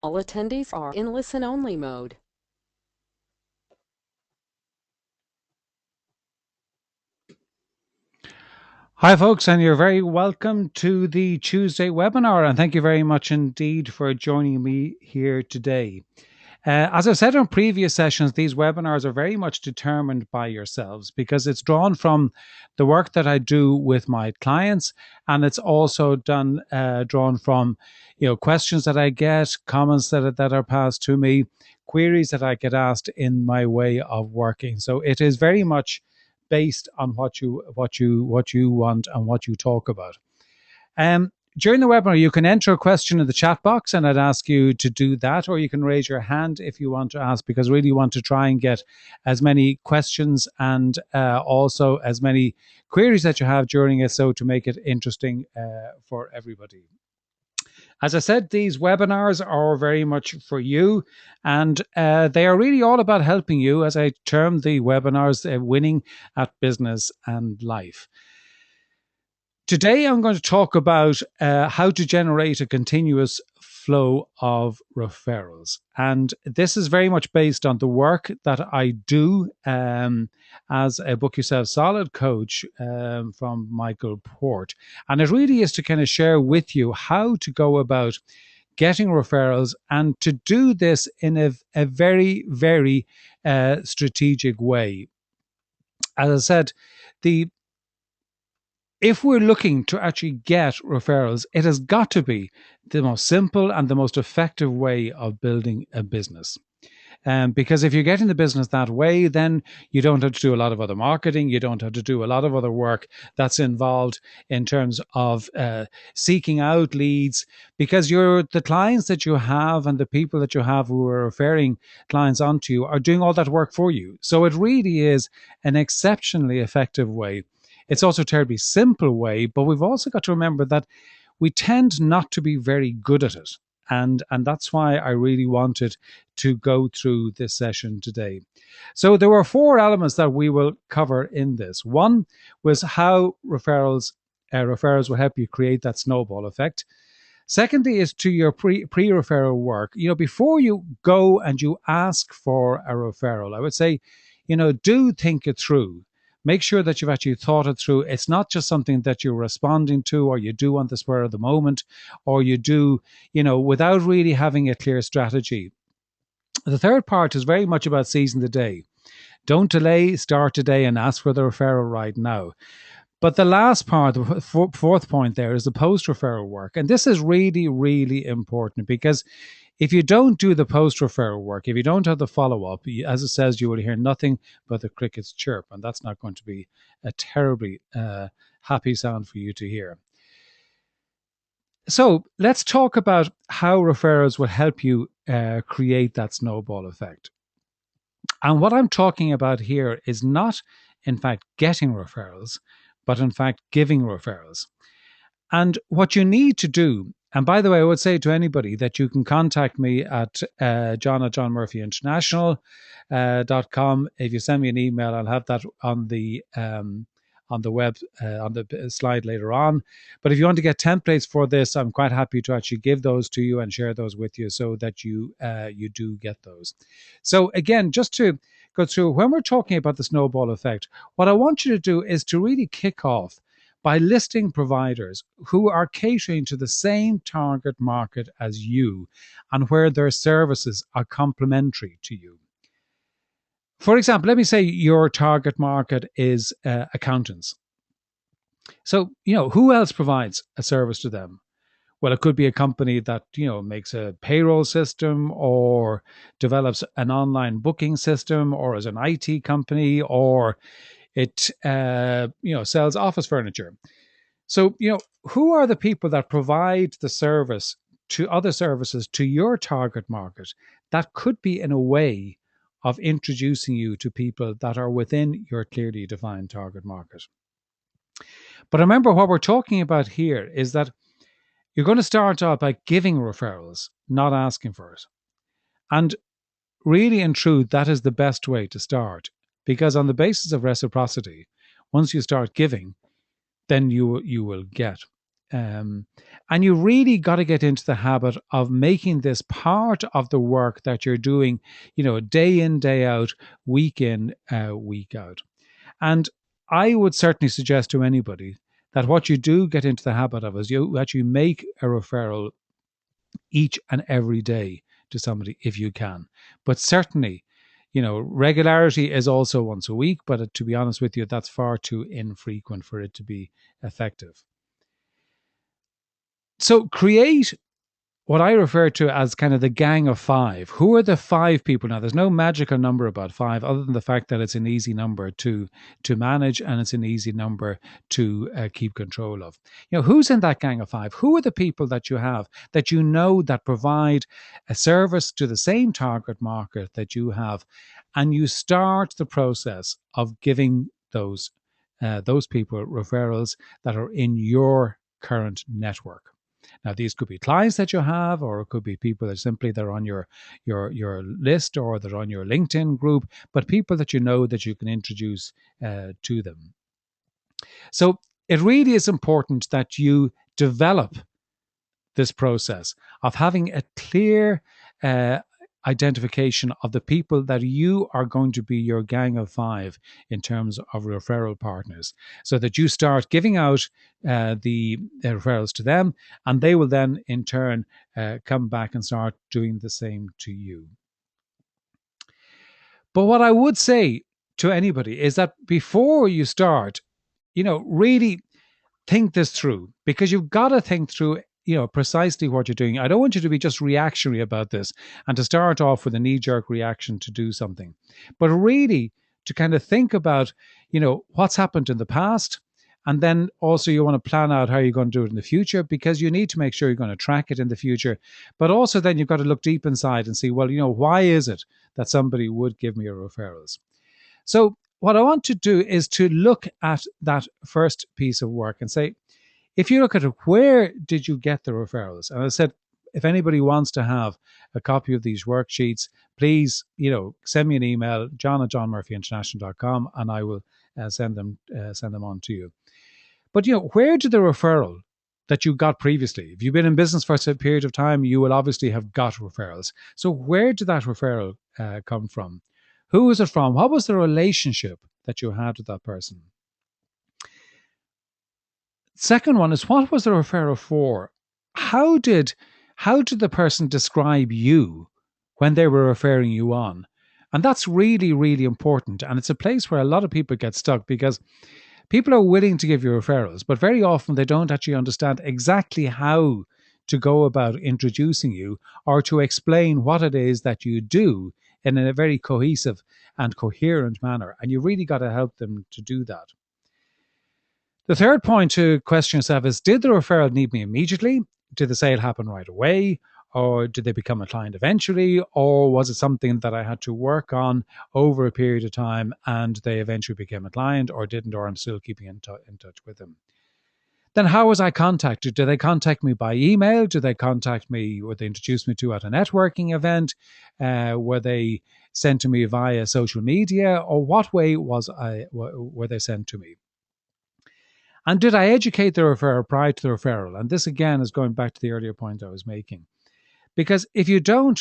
All attendees are in listen-only mode. Hi, folks, and you're very welcome to the Tuesday webinar. And thank you very much indeed for joining me here today. As I've said on previous sessions, these webinars are very much determined by yourselves because it's drawn from the work that I do with my clients, and it's also drawn from questions that I get, comments that are passed to me, queries that I get asked in my way of working. So it is very much based on what you want and what you talk about. During the webinar, you can enter a question in the chat box, and I'd ask you to do that, or you can raise your hand if you want to ask, because I really want to try and get as many questions and also as many queries that you have during it, so to make it interesting for everybody. As I said, these webinars are very much for you, and they are really all about helping you, as I term the webinars, winning at business and life. Today, I'm going to talk about how to generate a continuous flow of referrals. And this is very much based on the work that I do as a Book Yourself Solid coach from Michael Port. And it really is to kind of share with you how to go about getting referrals and to do this in a very, very strategic way. As I said, the if we're looking to actually get referrals, it has got to be the most simple and the most effective way of building a business. Because if you're getting the business that way, then you don't have to do a lot of other marketing. You don't have to do a lot of other work that's involved in terms of seeking out leads, because the clients that you have and the people that you have who are referring clients onto you are doing all that work for you. So it really is an exceptionally effective way. It's also a terribly simple way, but we've also got to remember that we tend not to be very good at it. And that's why I really wanted to go through this session today. So there were four elements that we will cover in this. One was how referrals will help you create that snowball effect. Secondly is to your pre-referral work. Before you go and you ask for a referral, I would say, do think it through. Make sure that you've actually thought it through. It's not just something that you're responding to or you do on the spur of the moment, or you do, without really having a clear strategy. The third part is very much about seizing the day. Don't delay, start today and ask for the referral right now. But the last part, the fourth point there, is the post-referral work. And this is really, really important, because if you don't do the post-referral work, if you don't have the follow-up, as it says, you will hear nothing but the crickets chirp. And that's not going to be a terribly happy sound for you to hear. So let's talk about how referrals will help you create that snowball effect. And what I'm talking about here is not, in fact, getting referrals, but in fact, giving referrals. And what you need to do, and by the way, I would say to anybody that you can contact me at john@johnmurphyinternational.com. If you send me an email, I'll have that on the web on the slide later on. But if you want to get templates for this, I'm quite happy to actually give those to you and share those with you so that you do get those. So again, just to go through, when we're talking about the snowball effect, what I want you to do is to really kick off by listing providers who are catering to the same target market as you and where their services are complementary to you. For example, let me say your target market is accountants. So, who else provides a service to them? Well, it could be a company that, makes a payroll system or develops an online booking system, or as an IT company, or it, sells office furniture. So, who are the people that provide the service to other services to your target market that could be in a way of introducing you to people that are within your clearly defined target market? But remember, what we're talking about here is that you're going to start out by giving referrals, not asking for it. And really, in truth, that is the best way to start, because on the basis of reciprocity, once you start giving, then you will get. Um, and you really got to get into the habit of making this part of the work that you're doing, day in, day out, week in, week out. And I would certainly suggest to anybody that what you do get into the habit of is that you make a referral each and every day to somebody if you can. But certainly, regularity is also once a week, but to be honest with you, that's far too infrequent for it to be effective. So create what I refer to as kind of the gang of five. Who are the five people? Now, there's no magical number about five, other than the fact that it's an easy number to manage and it's an easy number to keep control of. Who's in that gang of five? Who are the people that you have that that provide a service to the same target market that you have, and you start the process of giving those people referrals that are in your current network. Now, these could be clients that you have, or it could be people that simply they're on your list, or they're on your LinkedIn group, but people that that you can introduce to them. So it really is important that you develop this process of having a clear identification of the people that you are going to be your gang of five in terms of referral partners, so that you start giving out the referrals to them, and they will then in turn come back and start doing the same to you. But what I would say to anybody is that before you start, really think this through, because you've got to think through precisely what you're doing. I don't want you to be just reactionary about this and to start off with a knee-jerk reaction to do something, but really to kind of think about what's happened in the past, and then also you want to plan out how you're going to do it in the future, because you need to make sure you're going to track it in the future. But also then you've got to look deep inside and see, well, why is it that somebody would give me a referrals? So what I want to do is to look at that first piece of work and say, if you look at it, where did you get the referrals? And I said, if anybody wants to have a copy of these worksheets, please, send me an email, john@johnmurphyinternational.com, and I will send them on to you. But, where did the referral that you got previously? If you've been in business for a period of time, you will obviously have got referrals. So where did that referral come from? Who was it from? What was the relationship that you had with that person? Second one is, what was the referral for? How did the person describe you when they were referring you on? And that's really, really important. And it's a place where a lot of people get stuck, because people are willing to give you referrals, but very often they don't actually understand exactly how to go about introducing you, or to explain what it is that you do in a very cohesive and coherent manner. And you really got to help them to do that. The third point to question yourself is, did the referral need me immediately? Did the sale happen right away? Or did they become a client eventually? Or was it something that I had to work on over a period of time and they eventually became a client, or didn't, or I'm still keeping in touch with them? Then how was I contacted? Did they contact me by email? Did they contact me? Were they introduced me to at a networking event? Were they sent to me via social media? Or what way were they sent to me? And did I educate the referrer prior to the referral? And this again is going back to the earlier point I was making. Because if you don't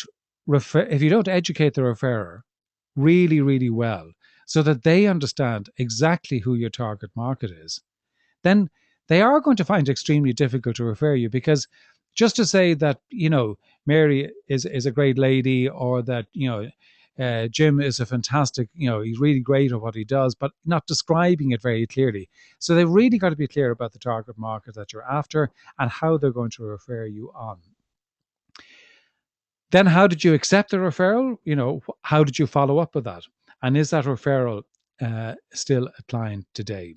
educate the referrer really, really well, so that they understand exactly who your target market is, then they are going to find it extremely difficult to refer you. Because just to say that, Mary is a great lady, or that, Jim is a fantastic, he's really great at what he does, but not describing it very clearly. So they've really got to be clear about the target market that you're after and how they're going to refer you on. Then how did you accept the referral? How did you follow up with that? And is that referral still a client today?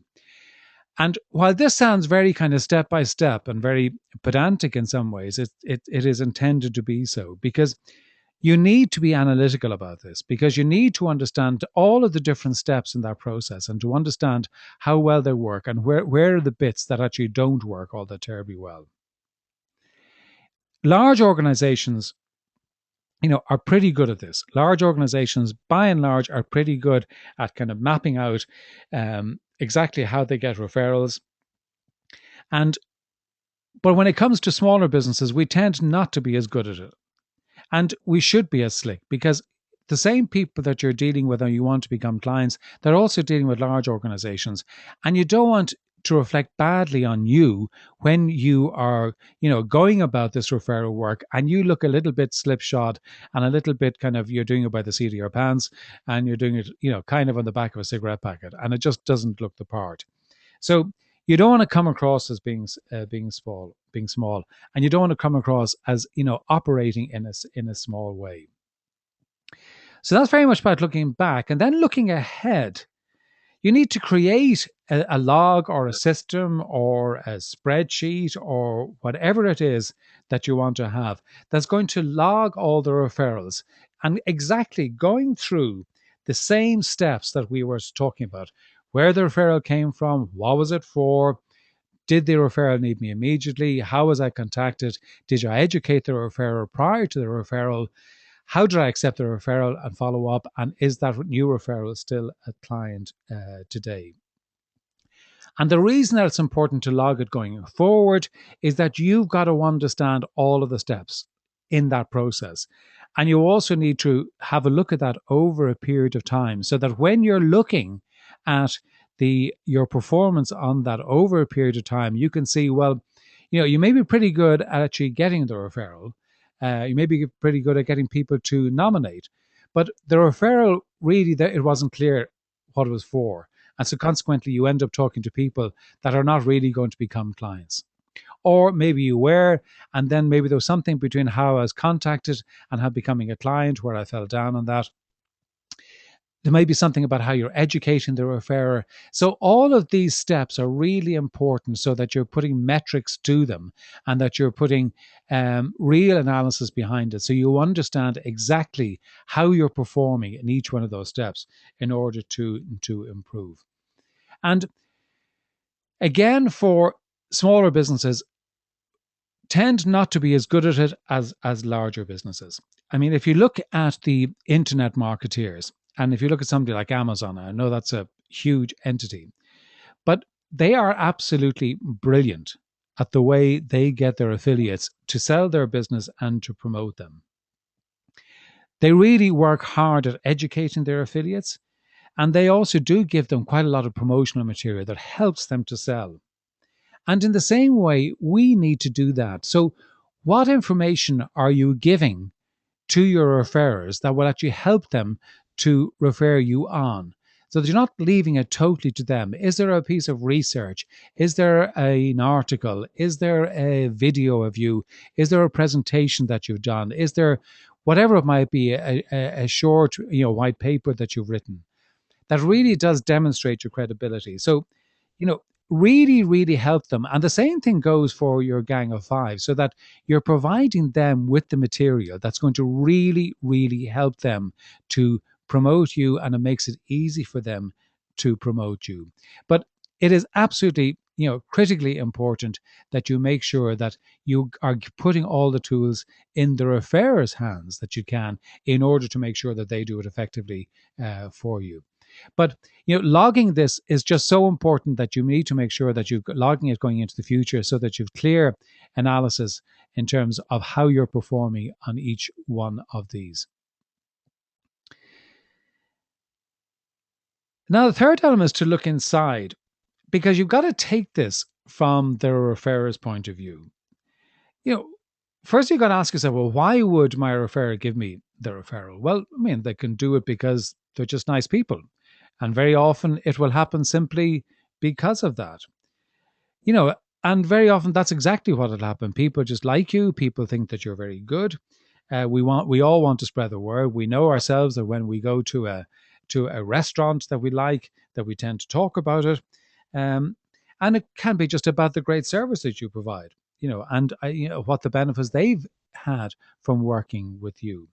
And while this sounds very kind of step by step and very pedantic in some ways, it is intended to be so, because you need to be analytical about this, because you need to understand all of the different steps in that process, and to understand how well they work, and where are the bits that actually don't work all that terribly well. Large organizations, are pretty good at this. Large organizations, by and large, are pretty good at kind of mapping out exactly how they get referrals. And But when it comes to smaller businesses, we tend not to be as good at it. And we should be as slick because the same people that you're dealing with and you want to become clients, they're also dealing with large organizations. And you don't want to reflect badly on you when you are, going about this referral work and you look a little bit slipshod and a little bit kind of you're doing it by the seat of your pants and you're doing it, kind of on the back of a cigarette packet and it just doesn't look the part. So you don't want to come across as being small, and you don't want to come across as operating in a small way. So that's very much about looking back, and then looking ahead. You need to create a log or a system or a spreadsheet or whatever it is that you want to have that's going to log all the referrals and exactly going through the same steps that we were talking about: where the referral came from, what was it for, did the referral need me immediately, how was I contacted, did I educate the referrer prior to the referral, how did I accept the referral and follow up? And is that new referral still a client today? And the reason that it's important to log it going forward is that you've got to understand all of the steps in that process. And you also need to have a look at that over a period of time so that when you're looking at your performance on that over a period of time, you can see, well, you may be pretty good at actually getting the referral. You may be pretty good at getting people to nominate, but the referral really, it wasn't clear what it was for. And so consequently, you end up talking to people that are not really going to become clients. Or maybe you were, and then maybe there was something between how I was contacted and how becoming a client where I fell down on that. There may be something about how you're educating the referrer. So all of these steps are really important so that you're putting metrics to them and that you're putting real analysis behind it. So you understand exactly how you're performing in each one of those steps in order to improve. And again, for smaller businesses, tend not to be as good at it as larger businesses. I mean, if you look at the internet marketeers, and if you look at somebody like Amazon, I know that's a huge entity, but they are absolutely brilliant at the way they get their affiliates to sell their business and to promote them. They really work hard at educating their affiliates, and they also do give them quite a lot of promotional material that helps them to sell. And in the same way, we need to do that. So, what information are you giving to your referrers that will actually help them to refer you on? So that you're not leaving it totally to them. Is there a piece of research? Is there an article? Is there a video of you? Is there a presentation that you've done? Is there whatever it might be, a short, white paper that you've written that really does demonstrate your credibility? So, you know, really, really help them. And the same thing goes for your gang of five, so that you're providing them with the material that's going to really, really help them to promote you, and it makes it easy for them to promote you. But it is absolutely, critically important that you make sure that you are putting all the tools in the referrer's hands that you can in order to make sure that they do it effectively for you. But logging this is just so important that you need to make sure that you're logging it going into the future so that you've clear analysis in terms of how you're performing on each one of these. Now, the third element is to look inside, because you've got to take this from the referrer's point of view. First you've got to ask yourself, well, why would my referrer give me the referral? Well, I mean, they can do it because they're just nice people. And very often it will happen simply because of that. You know, and very often that's exactly what will happen. People just like you. People think that you're very good. We all want to spread the word. We know ourselves that when we go to a restaurant that we like, that we tend to talk about it. And it can be just about the great service that you provide, and what the benefits they've had from working with you.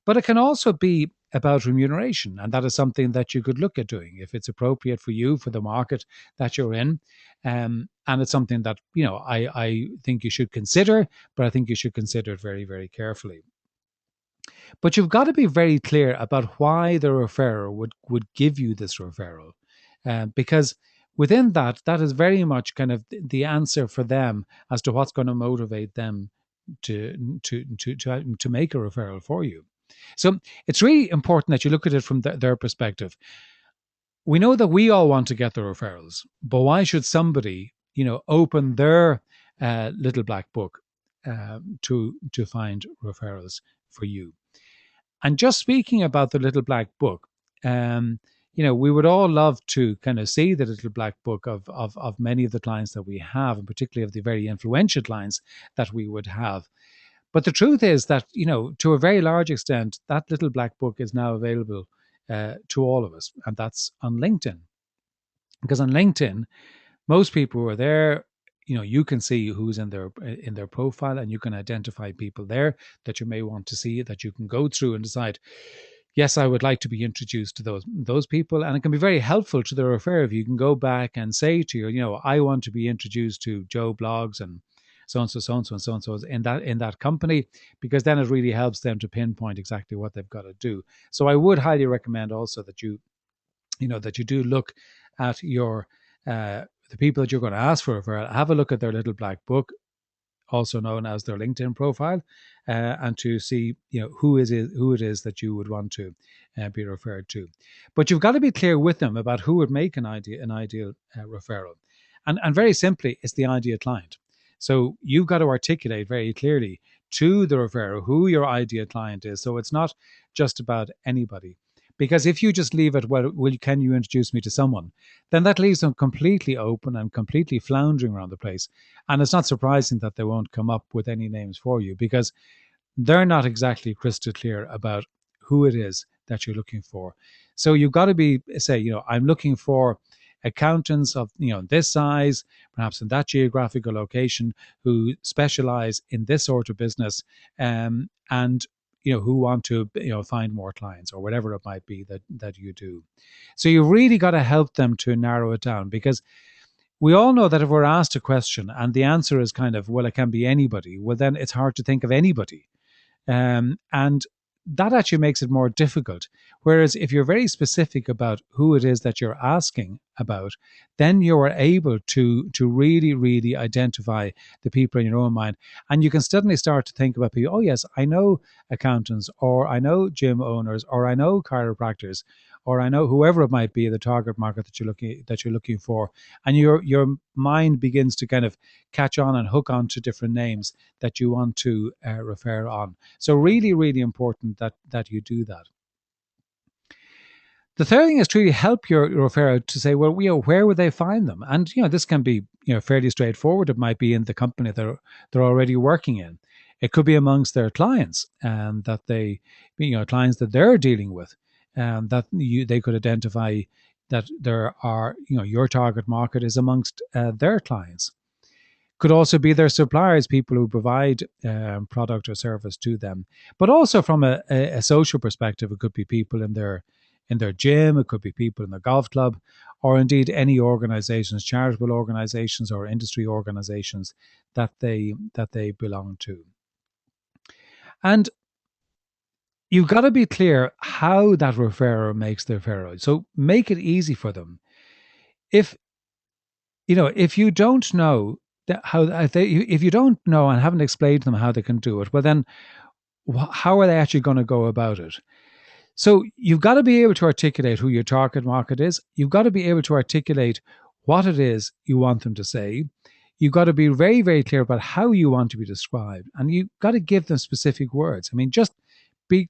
But it can also be about remuneration, and that is something that you could look at doing if it's appropriate for you, for the market that you're in. And it's something that, I think you should consider, but I think you should consider it very, very carefully. But you've got to be very clear about why the referrer would give you this referral. Because within that, that is very much kind of the answer for them as to what's going to motivate them to make a referral for you. So it's really important that you look at it from their perspective. We know that we all want to get the referrals, but why should somebody, open their little black book to find referrals for you? And just speaking about the little black book, um, we would all love to kind of see the little black book of many of the clients that we have, and particularly of the very influential clients that we would have. But the truth is that, to a very large extent, that little black book is now available to all of us, and that's on LinkedIn. Because on LinkedIn, most people who are there, you can see who's in their profile, and you can identify people there that you may want to see, that you can go through and decide, yes, I would like to be introduced to those people. And it can be very helpful to the referrer if you can go back and say to I want to be introduced to Joe Blogs and so and so, so and so, and so and so in that company, because then it really helps them to pinpoint exactly what they've got to do. So I would highly recommend also that you do look at your the people that you're going to ask for a referral, have a look at their little black book, also known as their LinkedIn profile, and to see who it is that you would want to be referred to. But you've got to be clear with them about who would make an ideal referral, and very simply, it's the ideal client. So you've got to articulate very clearly to the referrer who your ideal client is. So it's not just about anybody. Because if you just leave it, well, can you introduce me to someone? Then that leaves them completely open and completely floundering around the place. And it's not surprising that they won't come up with any names for you, because they're not exactly crystal clear about who it is that you're looking for. So you've got to say, I'm looking for accountants of this size, perhaps in that geographical location, who specialize in this sort of business, and who want to find more clients, or whatever it might be that you do. So you really got to help them to narrow it down, because we all know that if we're asked a question and the answer is kind of, well, it can be anybody, well, then it's hard to think of anybody. And that actually makes it more difficult. Whereas if you're very specific about who it is that you're asking about, then you are able to really, really identify the people in your own mind. And you can suddenly start to think about people, oh, yes, I know accountants, or I know gym owners, or I know chiropractors, or I know whoever it might be, the target market that you're looking for. And your mind begins to kind of catch on and hook on to different names that you want to refer on. So really, really important that you do that. The third thing is to really help your referrer to say, well, where would they find them? And this can be fairly straightforward. It might be in the company they're already working in. It could be amongst their clients, and that they, clients that they're dealing with, and that they could identify that there are, your target market is amongst their clients. Could also be their suppliers, people who provide product or service to them. But also from a social perspective, it could be people in their gym, it could be people in their golf club, or indeed any organizations, charitable organizations or industry organizations that they belong to. And you've got to be clear how that referrer makes the referral. So make it easy for them. If you don't know if you don't know and haven't explained to them how they can do it, well, then how are they actually going to go about it? So you've got to be able to articulate who your target market is. You've got to be able to articulate what it is you want them to say. You've got to be very, very clear about how you want to be described, and you've got to give them specific words. I mean, just be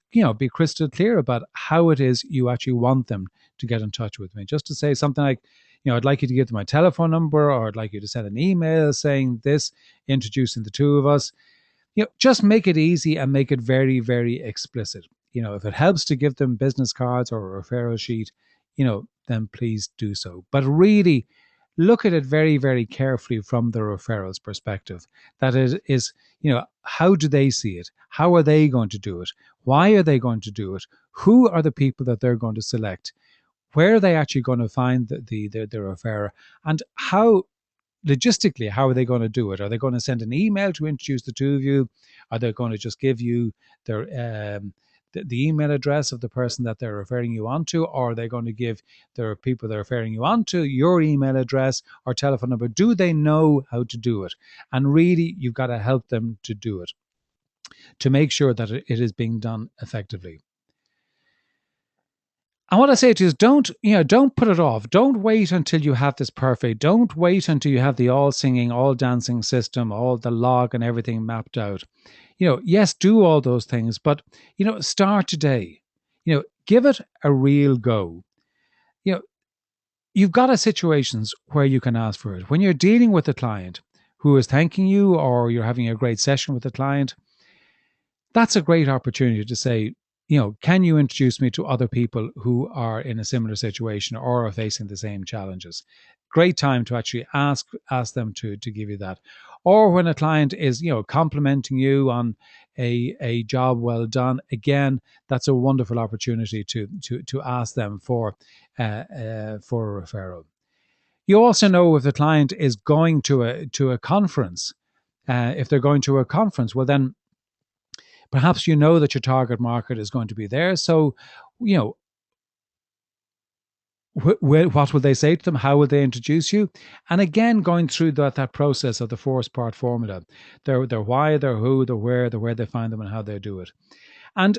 crystal clear about how it is you actually want them to get in touch with me. Just to say something like, I'd like you to give them my telephone number, or I'd like you to send an email saying this, introducing the two of us. Just make it easy and make it very, very explicit. If it helps to give them business cards or a referral sheet, then please do so. But really look at it very, very carefully from the referral's perspective. That is, how do they see it? How are they going to do it? Why are they going to do it? Who are the people that they're going to select? Where are they actually going to find the referrer? And how logistically, how are they going to do it? Are they going to send an email to introduce the two of you? Are they going to just give you their the email address of the person that they're referring you on to, or are they going to give their people they're referring you on to your email address or telephone number? Do they know how to do it? And really, you've got to help them to do it, to make sure that it is being done effectively. And what I say to you is don't put it off. Don't wait until you have this perfect. Don't wait until you have the all singing, all dancing system, all the log and everything mapped out. Yes, do all those things, but start today. Give it a real go. You've got situations where you can ask for it. When you're dealing with a client who is thanking you, or you're having a great session with a client, that's a great opportunity to say, can you introduce me to other people who are in a similar situation or are facing the same challenges? Great time to actually ask them to give you that. Or when a client is, complimenting you on a job well done, again, that's a wonderful opportunity to ask them for a referral. You also know if the client is going to a conference. If they're going to a conference, well then perhaps that your target market is going to be there. So, what will they say to them? How will they introduce you? And again, going through that process of the 4-part formula, their why, their who, their where they find them, and how they do it. And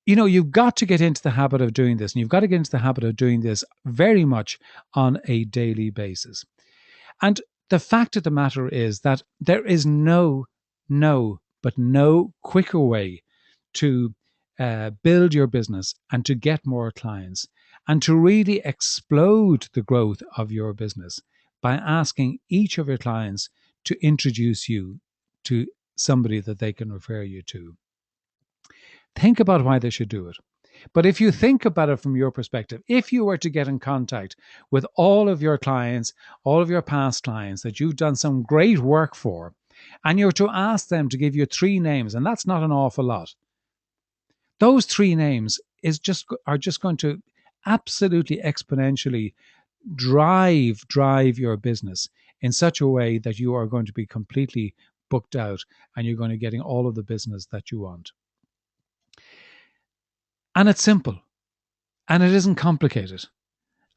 you've got to get into the habit of doing this, and you've got to get into the habit of doing this very much on a daily basis. And the fact of the matter is that there is no quicker way to build your business and to get more clients and to really explode the growth of your business by asking each of your clients to introduce you to somebody that they can refer you to. Think about why they should do it. But if you think about it from your perspective, if you were to get in contact with all of your clients, all of your past clients that you've done some great work for, and you're to ask them to give you 3 names, and that's not an awful lot, those 3 names are just going to absolutely exponentially drive your business in such a way that you are going to be completely booked out and you're going to be getting all of the business that you want. And it's simple, and it isn't complicated,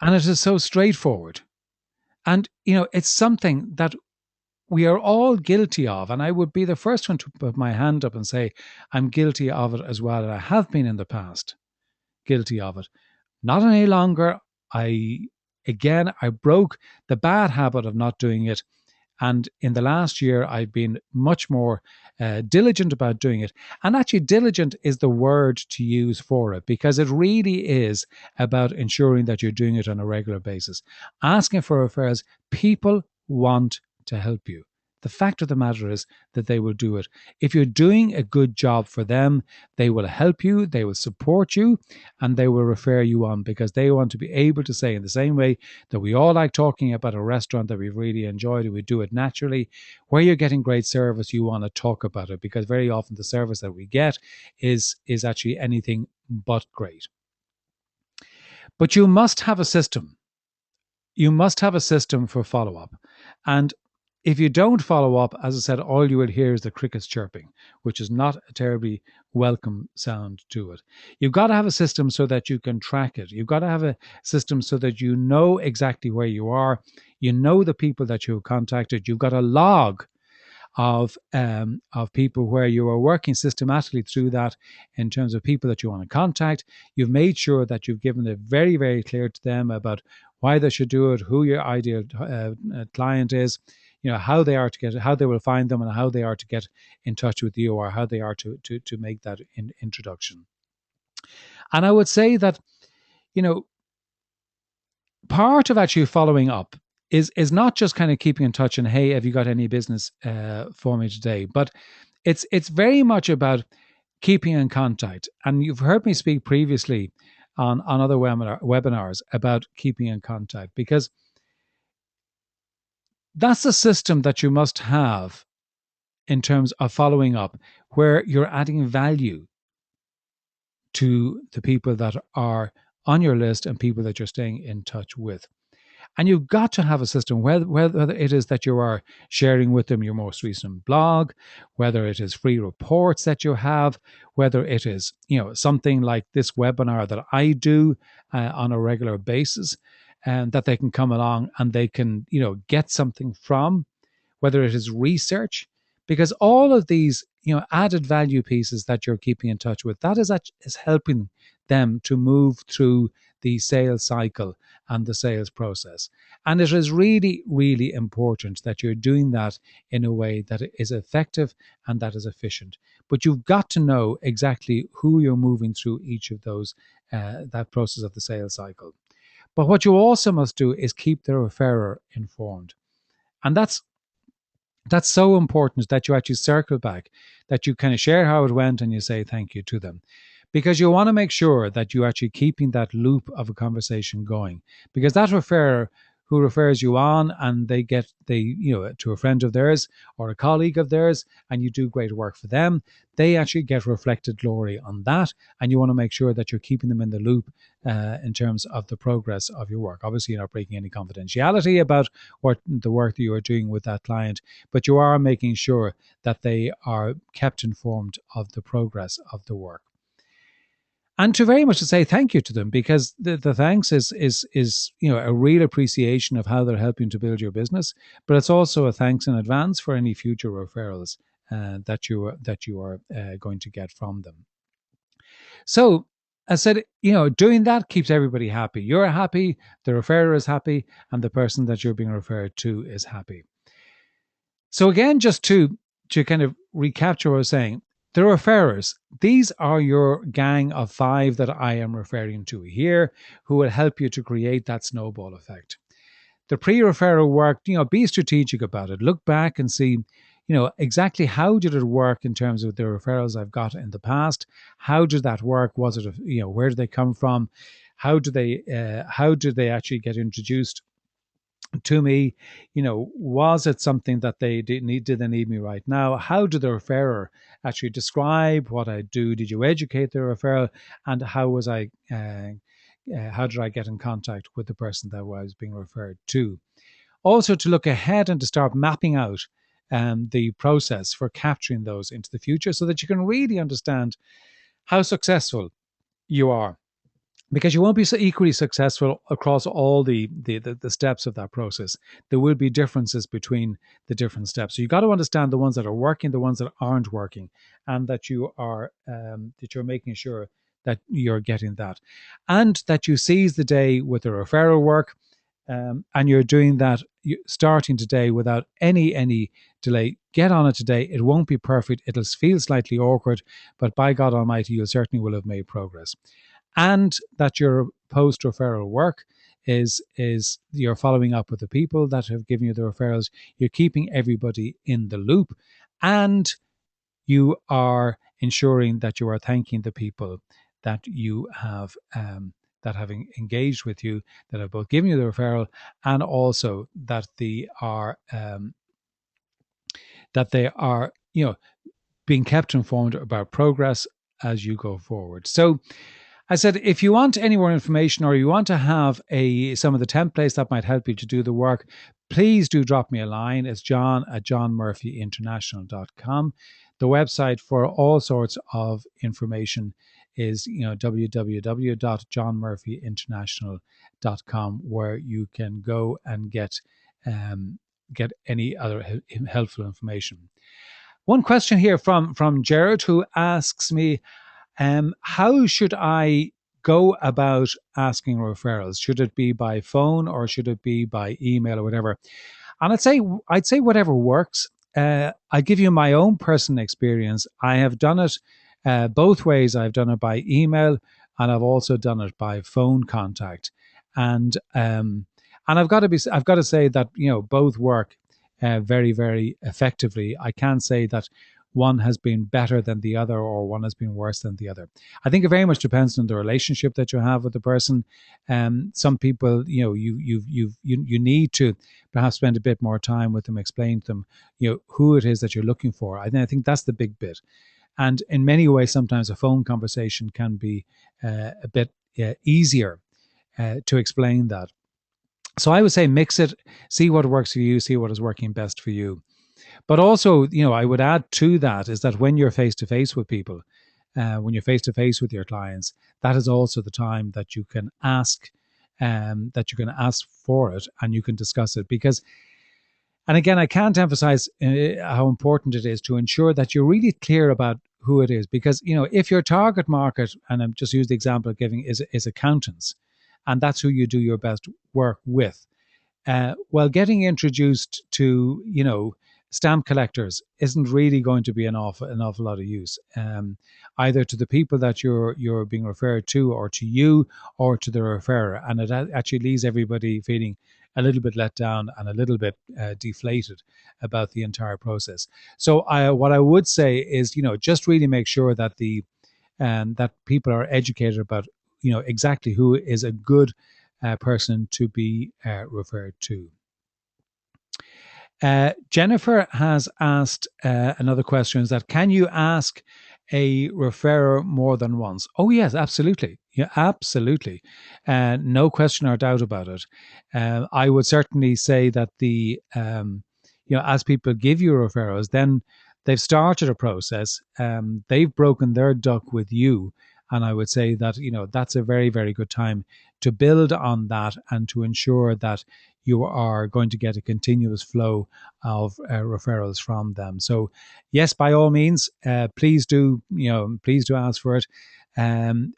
and it is so straightforward. And, it's something that we are all guilty of. And I would be the first one to put my hand up and say, I'm guilty of it as well. And I have been in the past guilty of it. Not any longer. I broke the bad habit of not doing it. And in the last year, I've been much more diligent about doing it. And actually, diligent is the word to use for it, because it really is about ensuring that you're doing it on a regular basis. Asking for referrals, people want to help you. The fact of the matter is that they will do it. If you're doing a good job for them, they will help you, they will support you, and they will refer you on, because they want to be able to say, in the same way that we all like talking about a restaurant that we've really enjoyed and we do it naturally, where you're getting great service, you want to talk about it, because very often the service that we get is actually anything but great. But you must have a system. You must have a system for follow-up. And if you don't follow up, as I said, all you will hear is the crickets chirping, which is not a terribly welcome sound to it. You've got to have a system so that you can track it. You've got to have a system so that you know exactly where you are. You know the people that you've contacted. You've got a log of people where you are working systematically through that in terms of people that you want to contact. You've made sure that you've given it very, very clear to them about why they should do it, who your ideal client is, how they are to get it, how they will find them, and how they are to get in touch with you, or how they are to make that introduction. And I would say that, part of actually following up is not just kind of keeping in touch and, hey, have you got any business for me today? But it's very much about keeping in contact. And you've heard me speak previously on other webinars about keeping in contact, because that's a system that you must have in terms of following up, where you're adding value to the people that are on your list and people that you're staying in touch with. And you've got to have a system, whether it is that you are sharing with them your most recent blog, whether it is free reports that you have, whether it is, something like this webinar that I do on a regular basis, and that they can come along and they can, get something from, whether it is research, because all of these, added value pieces that you're keeping in touch with, that is helping them to move through the sales cycle and the sales process. And it is really, really important that you're doing that in a way that is effective and that is efficient. But you've got to know exactly who you're moving through each of those, that process of the sales cycle. But what you also must do is keep the referrer informed. And that's so important, that you actually circle back, that you kind of share how it went and you say thank you to them. Because you want to make sure that you're actually keeping that loop of a conversation going. Because that referrer who refers you on and they to a friend of theirs or a colleague of theirs, and you do great work for them, they actually get reflected glory on that. And you want to make sure that you're keeping them in the loop in terms of the progress of your work. Obviously, you're not breaking any confidentiality about what the work that you are doing with that client, but you are making sure that they are kept informed of the progress of the work. And to very much to say thank you to them, because the thanks is a real appreciation of how they're helping to build your business, but it's also a thanks in advance for any future referrals that you are going to get from them. So I said, doing that keeps everybody happy. You're happy, the referrer is happy, and the person that you're being referred to is happy. So again, just to kind of recapture what I was saying, the referrers, these are your gang of 5 that I am referring to here, who will help you to create that snowball effect. The pre-referral work, be strategic about it. Look back and see, exactly how did it work in terms of the referrals I've got in the past? How did that work? Was it, where did they come from? How did they actually get introduced to me? Was it something that they did they need me right now? How did the referrer actually describe what I do? Did you educate the referral? And how did I get in contact with the person that I was being referred to? Also, to look ahead and to start mapping out the process for capturing those into the future, so that you can really understand how successful you are, because you won't be so equally successful across all the steps of that process. There will be differences between the different steps. So you've got to understand the ones that are working, the ones that aren't working, and that you are that you're making sure that you're getting that, and that you seize the day with the referral work, and you're doing that starting today without any delay. Get on it today. It won't be perfect. It'll feel slightly awkward, but by God Almighty, you certainly will have made progress. And that your post referral work is you're following up with the people that have given you the referrals. You're keeping everybody in the loop, and you are ensuring that you are thanking the people that you have that have engaged with you, that have both given you the referral, and also that they are being kept informed about progress as you go forward. So I said, if you want any more information, or you want to have some of the templates that might help you to do the work, please do drop me a line. It's john@johnmurphyinternational.com. The website for all sorts of information is www.johnmurphyinternational.com, where you can go and get any other helpful information. One question here from Jared, who asks me, how should I go about asking referrals? Should it be by phone or should it be by email or whatever? And I'd say whatever works. I give you my own personal experience. I have done it both ways. I've done it by email, and I've also done it by phone contact. And I've got to say that both work very, very effectively. I can't say that one has been better than the other or one has been worse than the other. I think it very much depends on the relationship that you have with the person. Some people, you need to perhaps spend a bit more time with them, explain to them, who it is that you're looking for. I think that's the big bit. And in many ways, sometimes a phone conversation can be a bit easier to explain that. So I would say mix it, see what works for you, see what is working best for you. But also, I would add to that is that when you're face to face with people, when you're face to face with your clients, that is also the time that you can ask, that you can ask for it and you can discuss it. Because, and again, I can't emphasize how important it is to ensure that you're really clear about who it is. Because, if your target market, and I'm just use the example of giving, is accountants, and that's who you do your best work with, well, getting introduced to stamp collectors isn't really going to be an awful lot of use, either to the people that you're being referred to, or to you, or to the referrer, and it actually leaves everybody feeling a little bit let down and a little bit deflated about the entire process. So, what I would say is, just really make sure that that people are educated about exactly who is a good person to be referred to. Jennifer has asked another question, is that can you ask a referrer more than once? Oh, yes, absolutely. Yeah, absolutely. No question or doubt about it. I would certainly say that as people give you referrals, then they've started a process. They've broken their duck with you. And I would say that, that's a very, very good time to build on that and to ensure that you are going to get a continuous flow of referrals from them. So, yes, by all means, please do ask for it. And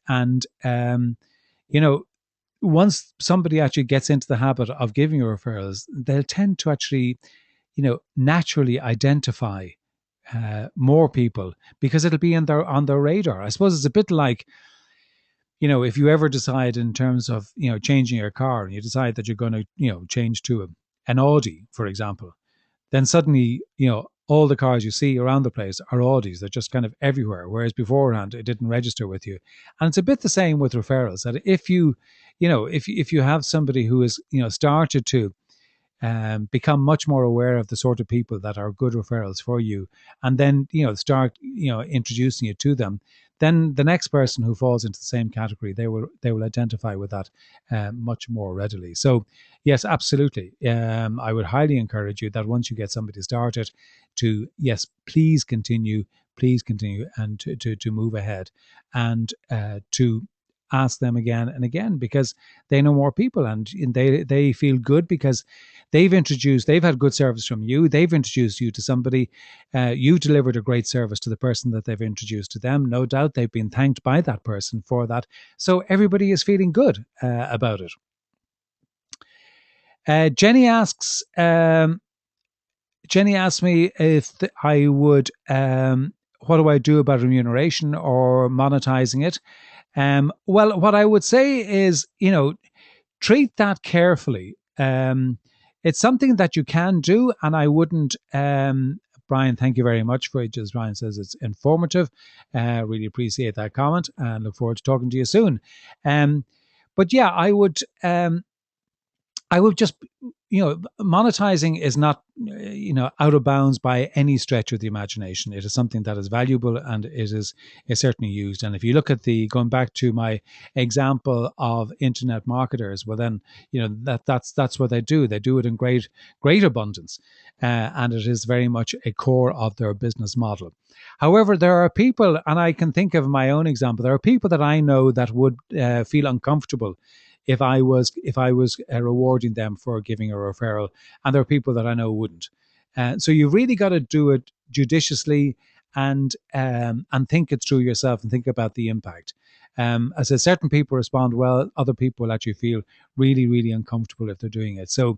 once somebody actually gets into the habit of giving you referrals, they'll tend to actually, naturally identify more people, because it'll be on their radar. I suppose it's a bit like, if you ever decide in terms of, changing your car, and you decide that you're going to, change to an Audi, for example, then suddenly, all the cars you see around the place are Audis. They're just kind of everywhere. Whereas beforehand, it didn't register with you. And it's a bit the same with referrals, that if you have somebody who is, started to become much more aware of the sort of people that are good referrals for you, and then start introducing you to them, then the next person who falls into the same category, they will identify with that much more readily. So yes, absolutely, I would highly encourage you that once you get somebody started, to yes, please continue, and to move ahead, and to ask them again and again, because they know more people, and they feel good because they've had good service from you. They've introduced you to somebody. You've delivered a great service to the person that they've introduced to them. No doubt they've been thanked by that person for that. So everybody is feeling good about it. Jenny asks. Jenny asked me if I would. What do I do about remuneration or monetizing it? Well, what I would say is, treat that carefully. It's something that you can do, and I wouldn't. Brian, thank you very much for it. As Brian says, it's informative. Really appreciate that comment, and look forward to talking to you soon. But yeah, I would just, monetizing is not, out of bounds by any stretch of the imagination. It is something that is valuable, and it is certainly used. And if you look at going back to my example of internet marketers, well, then, that's what they do. They do it in great abundance. And it is very much a core of their business model. However, there are people, and I can think of my own example, there are people that I know that would feel uncomfortable if I was rewarding them for giving a referral, and there are people that I know wouldn't. So you've really got to do it judiciously, and think it through yourself, and think about the impact. As I said, certain people respond well, other people will actually feel really, really uncomfortable if they're doing it. So,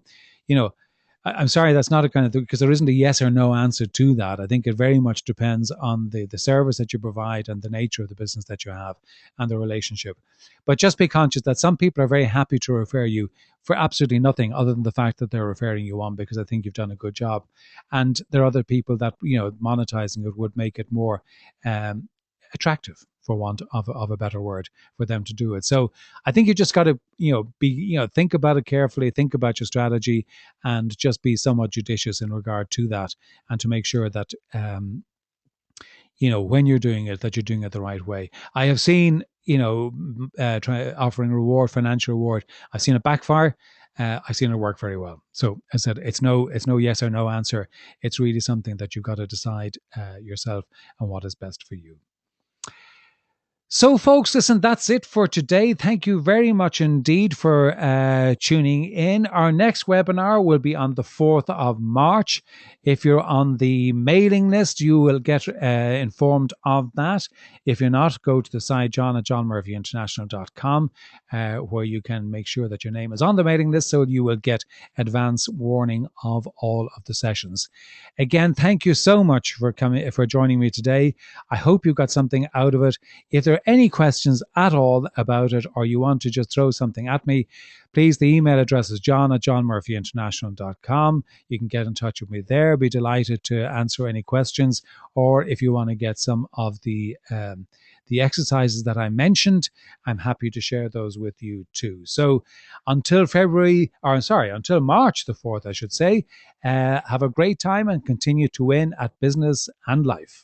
I'm sorry, that's not a kind of, because there isn't a yes or no answer to that. I think it very much depends on the service that you provide, and the nature of the business that you have, and the relationship. But just be conscious that some people are very happy to refer you for absolutely nothing other than the fact that they're referring you on because I think you've done a good job. And there are other people that, monetizing it would make it more attractive, for want of a better word, for them to do it. So I think you just got to, think about it carefully, think about your strategy, and just be somewhat judicious in regard to that, and to make sure that, when you're doing it, that you're doing it the right way. I have seen, offering financial reward, I've seen it backfire. I've seen it work very well. So I said, it's no yes or no answer. It's really something that you've got to decide yourself on what is best for you. So, folks, listen, that's it for today. Thank you very much indeed for tuning in. Our next webinar will be on the 4th of March. If you're on the mailing list, you will get informed of that. If you're not, go to the site john@johnmurphyinternational.com where you can make sure that your name is on the mailing list so you will get advance warning of all of the sessions. Again, thank you so much for joining me today. I hope you got something out of it. If there are any questions at all about it, or you want to just throw something at me, please, the email address is john@johnmurphyinternational.com. You can get in touch with me there. Be delighted to answer any questions. Or if you want to get some of the exercises that I mentioned, I'm happy to share those with you too. So until until March the 4th, I should say, have a great time and continue to win at business and life.